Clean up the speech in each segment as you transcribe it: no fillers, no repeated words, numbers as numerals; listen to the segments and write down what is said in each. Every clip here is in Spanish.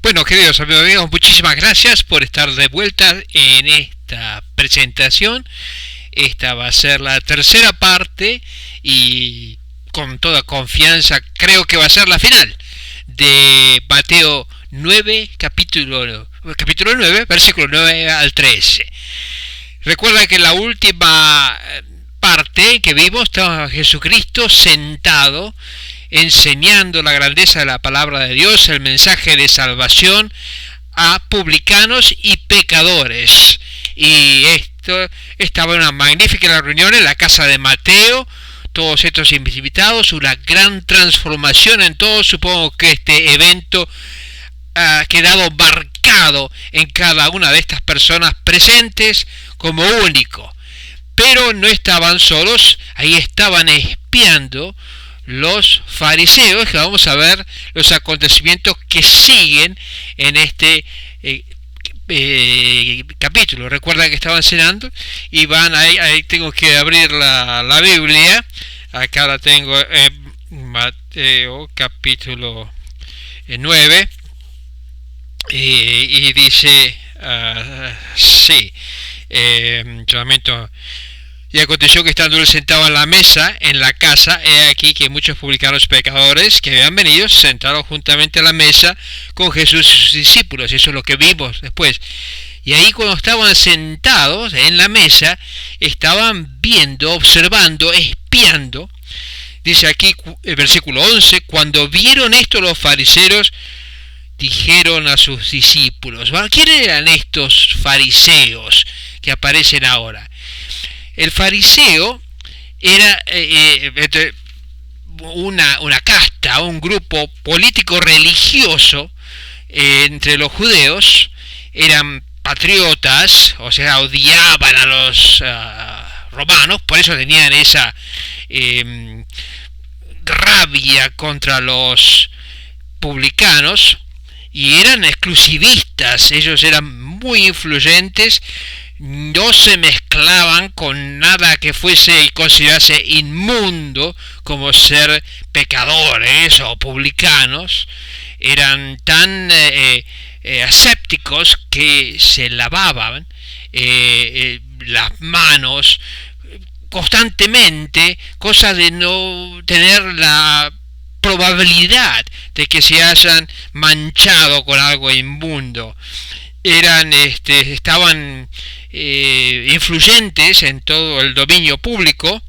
Bueno, queridos amigos, muchísimas gracias por estar de vuelta en esta presentación. Esta va a ser la tercera parte y con toda confianza creo que va a ser la final de Mateo 9, capítulo 9, versículo 9 al 13. Recuerda que la última parte que vimos estaba Jesucristo sentado enseñando la grandeza de la palabra de Dios, el mensaje de salvación a publicanos y pecadores. Y esto estaba en una magnífica reunión en la casa de Mateo, todos estos invitados, una gran transformación en todo. Supongo que este evento ha quedado marcado en cada una de estas personas presentes como único. Pero no estaban solos, ahí estaban espiando los fariseos, que vamos a ver los acontecimientos que siguen en este capítulo. Recuerda que estaban cenando y van ahí tengo que abrir la Biblia. Acá la tengo en Mateo capítulo 9 y dice sí, solamente. Y aconteció que estando él sentado en la mesa, en la casa, he aquí que muchos publicanos pecadores que habían venido se sentaron juntamente a la mesa con Jesús y sus discípulos. Eso es lo que vimos después. Y ahí cuando estaban sentados en la mesa, estaban viendo, observando, espiando. Dice aquí el versículo 11, cuando vieron esto los fariseos, dijeron a sus discípulos. ¿Quiénes eran estos fariseos que aparecen ahora? El fariseo era una casta, un grupo político religioso entre los judeos. Eran patriotas, o sea, odiaban a los romanos, por eso tenían esa rabia contra los publicanos, y eran exclusivistas. Ellos eran muy influyentes, no se mezclaban con nada que fuese y considerase inmundo, como ser pecadores o publicanos. Eran tan ascépticos que se lavaban las manos constantemente, cosa de no tener la probabilidad de que se hayan manchado con algo inmundo. Estaban influyentes en todo el dominio público.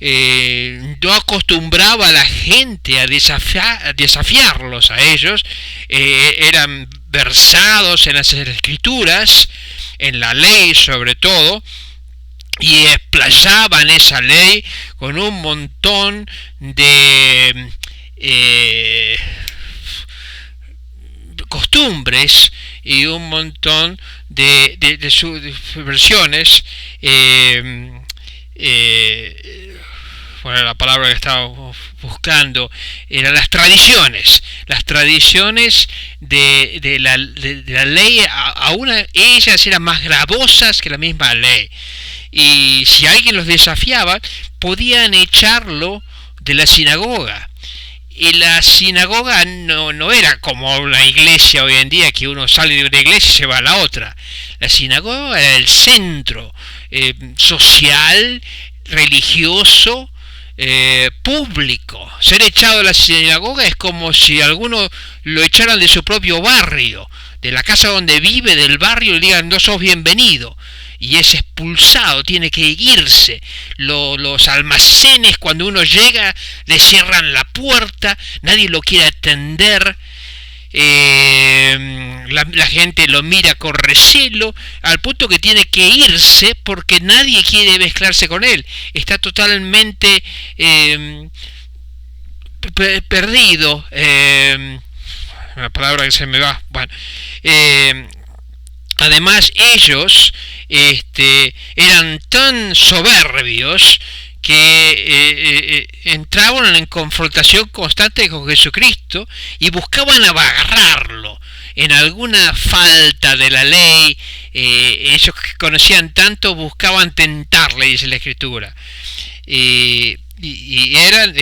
No acostumbraba a la gente a desafiarlos a ellos. Eran versados en las escrituras, en la ley sobre todo, y explayaban esa ley con un montón de costumbres y un montón de versiones. Bueno, la palabra que estaba buscando eran las tradiciones de la ley. Aún ellas eran más gravosas que la misma ley, y si alguien los desafiaba podían echarlo de la sinagoga. Y la sinagoga no era como la iglesia hoy en día, que uno sale de una iglesia y se va a la otra. La sinagoga era el centro social, religioso, público. Ser echado de la sinagoga es como si alguno lo echaran de su propio barrio, de la casa donde vive, del barrio, y le digan no sos bienvenido. Y es expulsado, tiene que irse. Los almacenes, cuando uno llega, le cierran la puerta, nadie lo quiere atender. La gente lo mira con recelo, al punto que tiene que irse porque nadie quiere mezclarse con él. Está totalmente perdido. Una palabra que se me va. Bueno, además ellos eran tan soberbios que entraban en confrontación constante con Jesucristo y buscaban agarrarlo en alguna falta de la ley. Ellos que conocían tanto buscaban tentarle, dice la Escritura. Y eran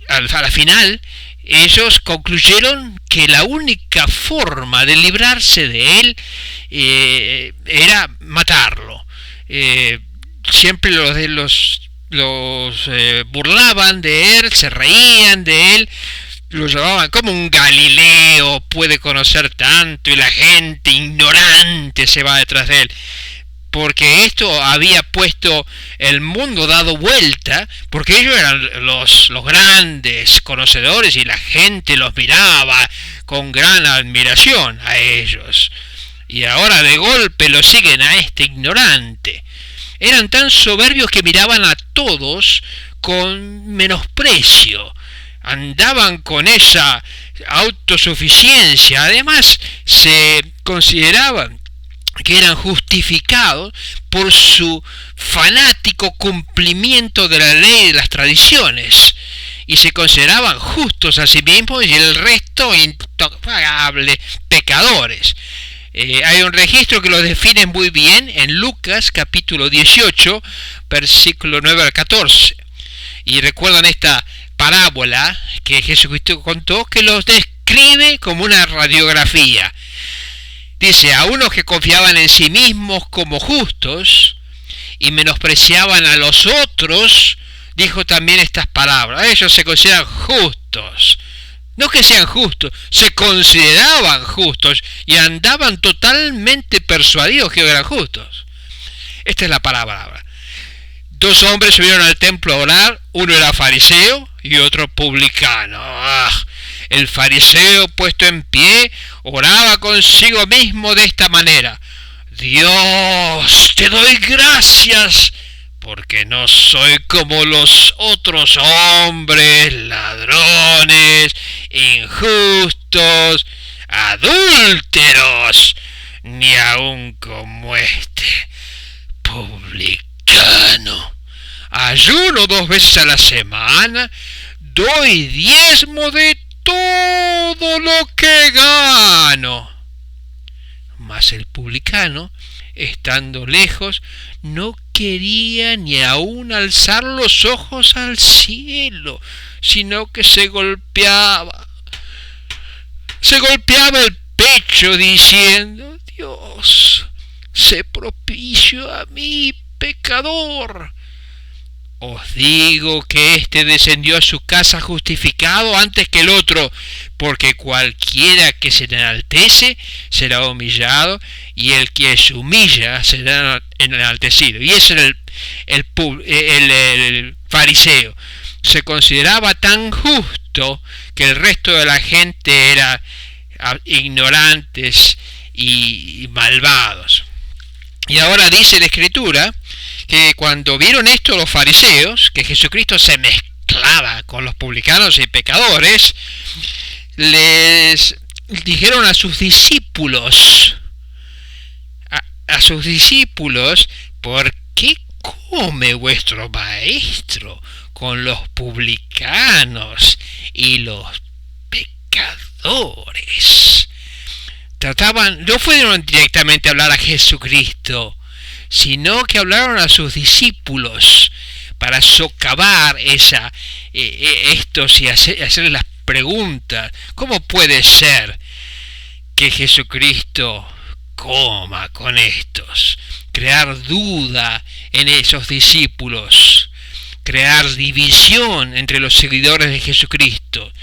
a la final, ellos concluyeron que la única forma de librarse de él era matarlo. Siempre los burlaban de él, se reían de él, lo llamaban como un Galileo, puede conocer tanto y la gente ignorante se va detrás de él. Porque esto había puesto el mundo dado vuelta, porque ellos eran los grandes conocedores y la gente los miraba con gran admiración a ellos. Y ahora de golpe lo siguen a este ignorante. Eran tan soberbios que miraban a todos con menosprecio. Andaban con esa autosuficiencia. Además, se consideraban que eran justificados por su fanático cumplimiento de la ley y de las tradiciones, y se consideraban justos a sí mismos y el resto intocable, pecadores. Hay un registro que los define muy bien en Lucas capítulo 18, versículo 9 al 14. Y recuerdan esta parábola que Jesucristo contó, que los describe como una radiografía. Dice, a unos que confiaban en sí mismos como justos y menospreciaban a los otros, dijo también estas palabras. Ellos se consideran justos. No que sean justos, se consideraban justos y andaban totalmente persuadidos que eran justos. Esta es la palabra. 2 hombres subieron al templo a orar, uno era fariseo y otro publicano. El fariseo, puesto en pie, oraba consigo mismo de esta manera: Dios, te doy gracias, porque no soy como los otros hombres, ladrones, injustos, adúlteros, ni aun como este publicano. Ayuno 2 veces a la semana, doy diezmo de todo lo que gano. Mas el publicano, estando lejos, no quería ni aun alzar los ojos al cielo, sino que se golpeaba el pecho diciendo: Dios, sé propicio a mí, pecador. Os digo que éste descendió a su casa justificado antes que el otro, porque cualquiera que se enaltece será humillado, y el que se humilla será enaltecido. Y ese era el fariseo. Se consideraba tan justo que el resto de la gente era ignorantes y malvados. Y ahora dice la Escritura que cuando vieron esto los fariseos, que Jesucristo se mezclaba con los publicanos y pecadores, les dijeron a sus discípulos, ¿por qué come vuestro maestro con los publicanos y los pecadores? No fueron directamente a hablar a Jesucristo, sino que hablaron a sus discípulos para socavar estos y hacerles las preguntas. ¿Cómo puede ser que Jesucristo coma con estos? Crear duda en esos discípulos, crear división entre los seguidores de Jesucristo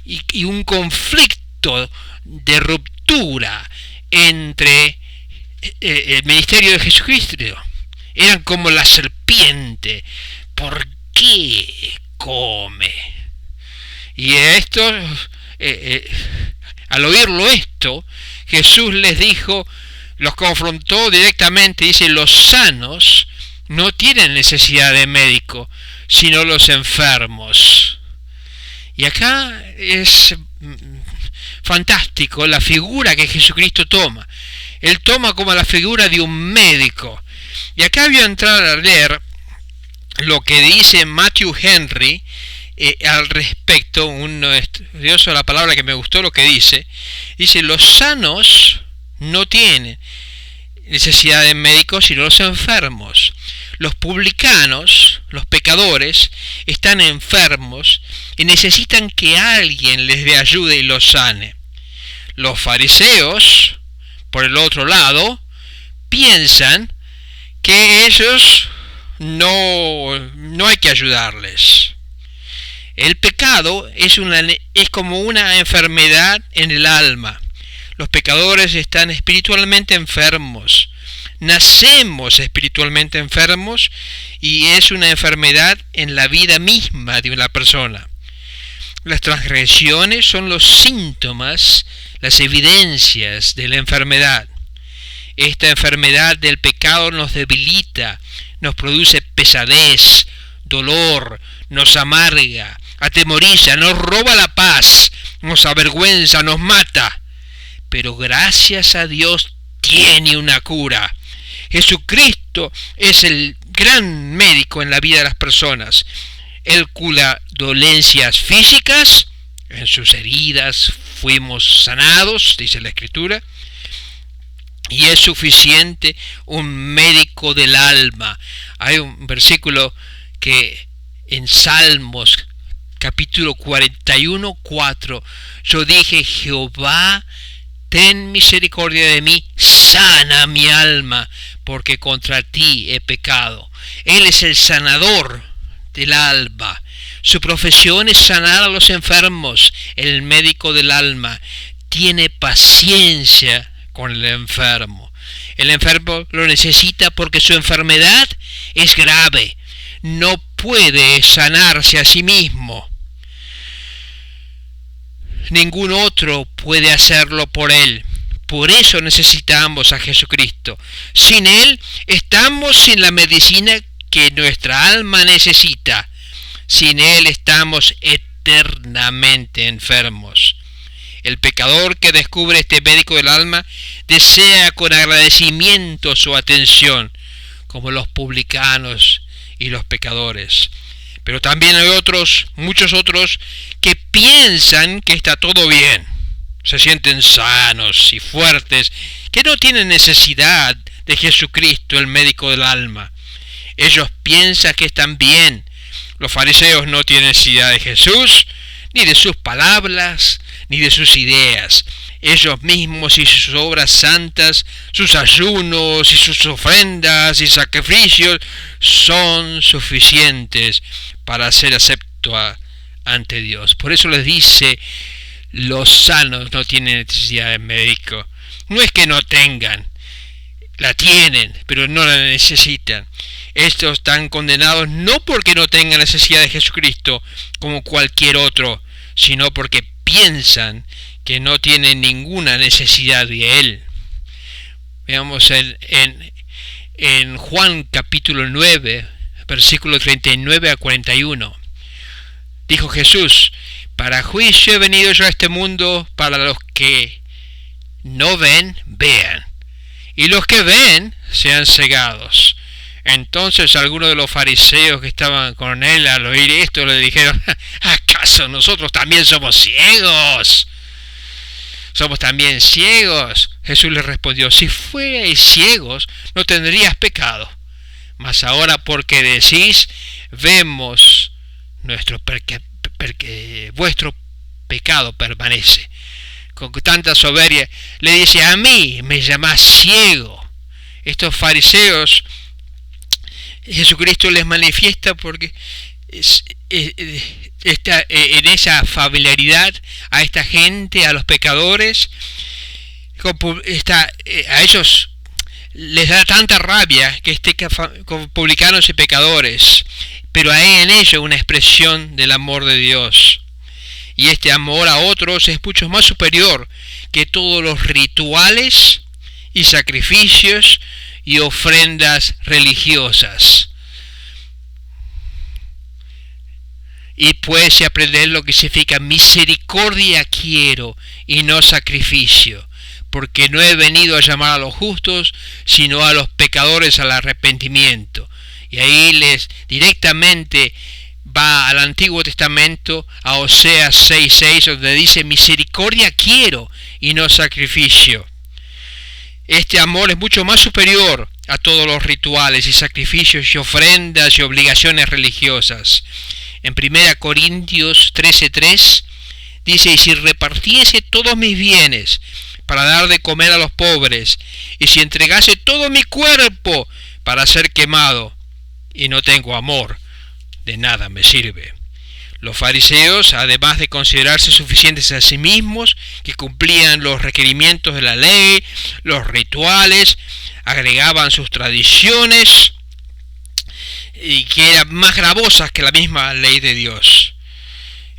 y un conflicto de ruptura entre el ministerio de Jesucristo. Eran como la serpiente. ¿Por qué come? Y al oírlo esto, Jesús les dijo, los confrontó directamente, dice: los sanos no tienen necesidad de médico, sino los enfermos. Y acá es fantástico la figura que Jesucristo toma. Él toma como la figura de un médico. Y acá voy a entrar a leer lo que dice Matthew Henry al respecto, un estudioso de la palabra que me gustó lo que dice. Dice: los sanos no tienen necesidad de médicos, sino los enfermos. Los publicanos, los pecadores, están enfermos y necesitan que alguien les dé ayuda y los sane. Los fariseos, por el otro lado, piensan que ellos no hay que ayudarles. El pecado es como una enfermedad en el alma. Los pecadores están espiritualmente enfermos. Nacemos espiritualmente enfermos y es una enfermedad en la vida misma de una persona. Las transgresiones son los síntomas, las evidencias de la enfermedad. Esta enfermedad del pecado nos debilita, nos produce pesadez, dolor, nos amarga, atemoriza, nos roba la paz, nos avergüenza, nos mata. Pero gracias a Dios tiene una cura. Jesucristo es el gran médico en la vida de las personas. Él cura dolencias físicas, en sus heridas fuimos sanados, dice la Escritura, y es suficiente un médico del alma. Hay un versículo que en Salmos capítulo 41:4, yo dije: Jehová, ten misericordia de mí, sana mi alma, porque contra ti he pecado. Él es el sanador del alma. Su profesión es sanar a los enfermos. El médico del alma tiene paciencia con el enfermo. El enfermo lo necesita porque su enfermedad es grave. No puede sanarse a sí mismo. Ningún otro puede hacerlo por él. Por eso necesitamos a Jesucristo. Sin Él estamos sin la medicina que nuestra alma necesita. Sin Él estamos eternamente enfermos. El pecador que descubre este médico del alma desea con agradecimiento su atención, como los publicanos y los pecadores. Pero también hay muchos otros, que piensan que está todo bien. Se sienten sanos y fuertes, que no tienen necesidad de Jesucristo, el médico del alma. Ellos piensan que están bien. Los fariseos no tienen necesidad de Jesús, ni de sus palabras, ni de sus ideas. Ellos mismos y sus obras santas, sus ayunos y sus ofrendas y sacrificios son suficientes para ser aceptos ante Dios. Por eso les dice: los sanos no tienen necesidad de médico. No es que no tengan, la tienen, pero no la necesitan. Estos están condenados no porque no tengan necesidad de Jesucristo como cualquier otro, sino porque piensan que no tienen ninguna necesidad de Él. Veamos en Juan capítulo 9, versículo 39 a 41. Dijo Jesús: para juicio he venido yo a este mundo, para los que no ven, vean, y los que ven, sean cegados. Entonces algunos de los fariseos que estaban con él al oír esto le dijeron: ¿acaso nosotros también somos ciegos? ¿Somos también ciegos? Jesús les respondió: si fuerais ciegos, no tendrías pecado. Mas ahora, porque decís, vemos, vuestro pecado permanece. Con tanta soberbia le dice: a mí me llamás ciego. Estos fariseos, Jesucristo les manifiesta porque está en esa familiaridad a esta gente, a los pecadores. A ellos les da tanta rabia que esté con publicanos y pecadores, pero hay en ello una expresión del amor de Dios. Y este amor a otros es mucho más superior que todos los rituales y sacrificios y ofrendas religiosas. Y puedes aprender lo que significa: misericordia quiero y no sacrificio, porque no he venido a llamar a los justos, sino a los pecadores al arrepentimiento. Y ahí les directamente va al Antiguo Testamento, a Oseas 6:6, donde dice: misericordia quiero y no sacrificio. Este amor es mucho más superior a todos los rituales y sacrificios y ofrendas y obligaciones religiosas. En 1 Corintios 13:3 dice: y si repartiese todos mis bienes para dar de comer a los pobres, y si entregase todo mi cuerpo para ser quemado, y no tengo amor, de nada me sirve. Los fariseos, además de considerarse suficientes a sí mismos, que cumplían los requerimientos de la ley, los rituales, agregaban sus tradiciones, y que eran más gravosas que la misma ley de Dios.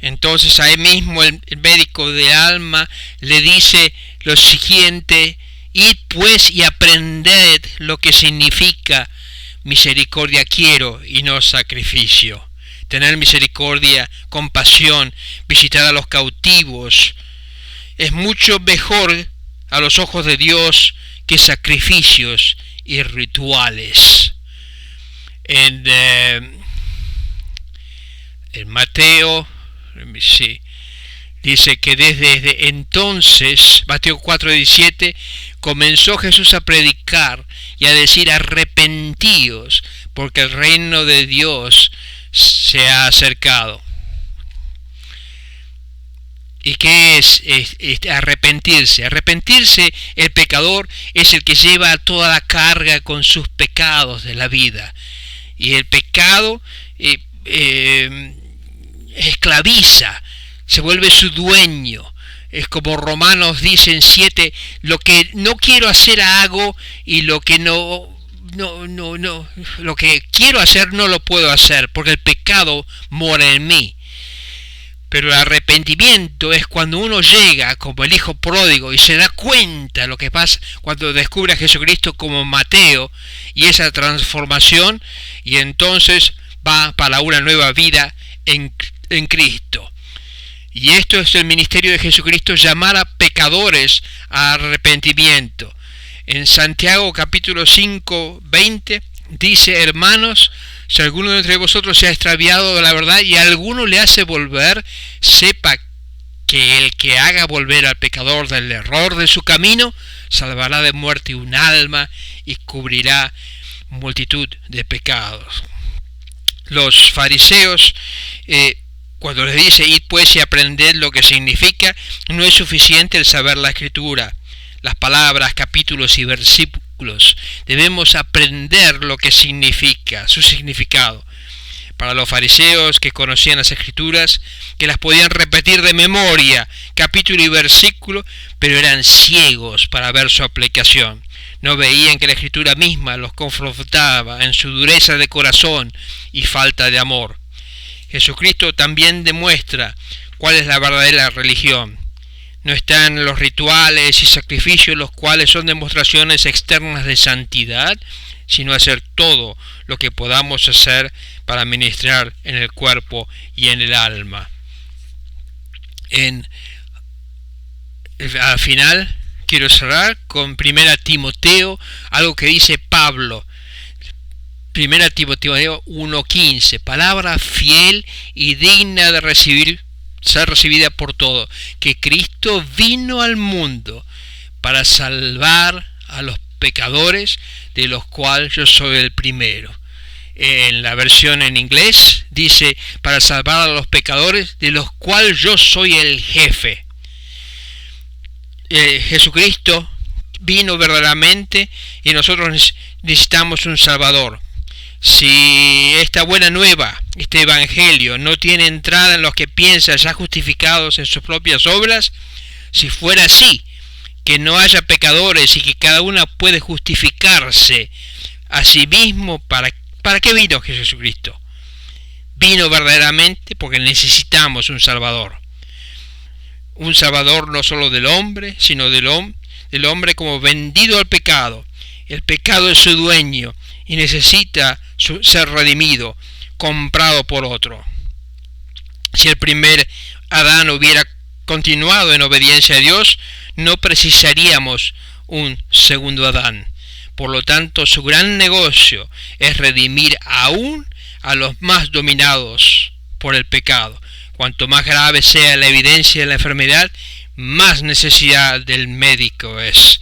Entonces ahí mismo el médico de alma le dice lo siguiente: id pues y aprended lo que significa misericordia quiero y no sacrificio. Tener misericordia, compasión, visitar a los cautivos, es mucho mejor a los ojos de Dios que sacrificios y rituales. En Mateo, sí, dice que desde entonces, Mateo 4:17, comenzó Jesús a predicar y a decir: arrepentíos, porque el reino de Dios se ha acercado. ¿Y qué es arrepentirse? Arrepentirse, el pecador es el que lleva toda la carga con sus pecados de la vida. Y el pecado esclaviza, se vuelve su dueño. Es como Romanos dice en 7, lo que no quiero hacer hago, y lo que lo que quiero hacer no lo puedo hacer, porque el pecado mora en mí. Pero el arrepentimiento es cuando uno llega como el hijo pródigo y se da cuenta de lo que pasa cuando descubre a Jesucristo como Mateo, y esa transformación, y entonces va para una nueva vida en Cristo. Y esto es el ministerio de Jesucristo, llamar a pecadores a arrepentimiento. En Santiago capítulo 5:20 dice: hermanos, si alguno de entre vosotros se ha extraviado de la verdad y a alguno le hace volver, sepa que el que haga volver al pecador del error de su camino, salvará de muerte un alma y cubrirá multitud de pecados. Los fariseos, cuando les dice: id pues y aprended lo que significa, no es suficiente el saber la escritura, las palabras, capítulos y versículos. Debemos aprender lo que significa, su significado. Para los fariseos, que conocían las escrituras, que las podían repetir de memoria, capítulo y versículo, pero eran ciegos para ver su aplicación. No veían que la escritura misma los confrontaba en su dureza de corazón y falta de amor. Jesucristo también demuestra cuál es la verdadera religión. No están los rituales y sacrificios, los cuales son demostraciones externas de santidad, sino hacer todo lo que podamos hacer para ministrar en el cuerpo y en el alma. Al final quiero cerrar con 1 Timoteo, algo que dice Pablo. 1 Timoteo 1:15, palabra fiel y digna de ser recibida por todo, que Cristo vino al mundo para salvar a los pecadores, de los cuales yo soy el primero. En la versión en inglés dice: para salvar a los pecadores, de los cuales yo soy el jefe. Jesucristo vino verdaderamente y nosotros necesitamos un Salvador. Si esta buena nueva, este evangelio, no tiene entrada en los que piensan ya justificados en sus propias obras, si fuera así, que no haya pecadores y que cada uno puede justificarse a sí mismo, ¿para qué vino Jesucristo? Vino verdaderamente porque necesitamos un Salvador. Un Salvador no solo del hombre, sino del hombre como vendido al pecado. El pecado es su dueño y necesita ser redimido, comprado por otro. Si el primer Adán hubiera continuado en obediencia a Dios, no precisaríamos un segundo Adán. Por lo tanto, su gran negocio es redimir aún a los más dominados por el pecado. Cuanto más grave sea la evidencia de la enfermedad, más necesidad del médico es.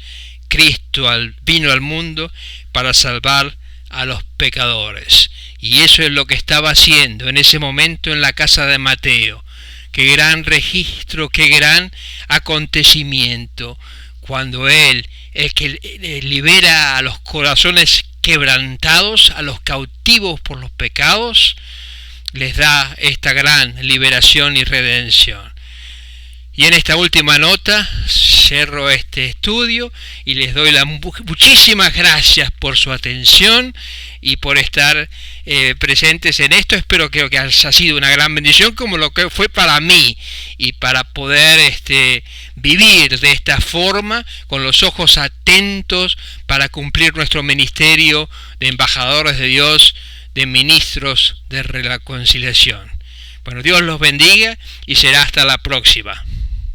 Cristo vino al mundo para salvar a los pecadores. Y eso es lo que estaba haciendo en ese momento en la casa de Mateo. Qué gran registro, qué gran acontecimiento, cuando Él, el que libera a los corazones quebrantados, a los cautivos por los pecados, les da esta gran liberación y redención. Y en esta última nota cierro este estudio y les doy muchísimas gracias por su atención y por estar presentes en esto. Espero que haya sido una gran bendición, como lo que fue para mí, y para poder vivir de esta forma, con los ojos atentos para cumplir nuestro ministerio de embajadores de Dios, de ministros de reconciliación. Bueno, Dios los bendiga y será hasta la próxima.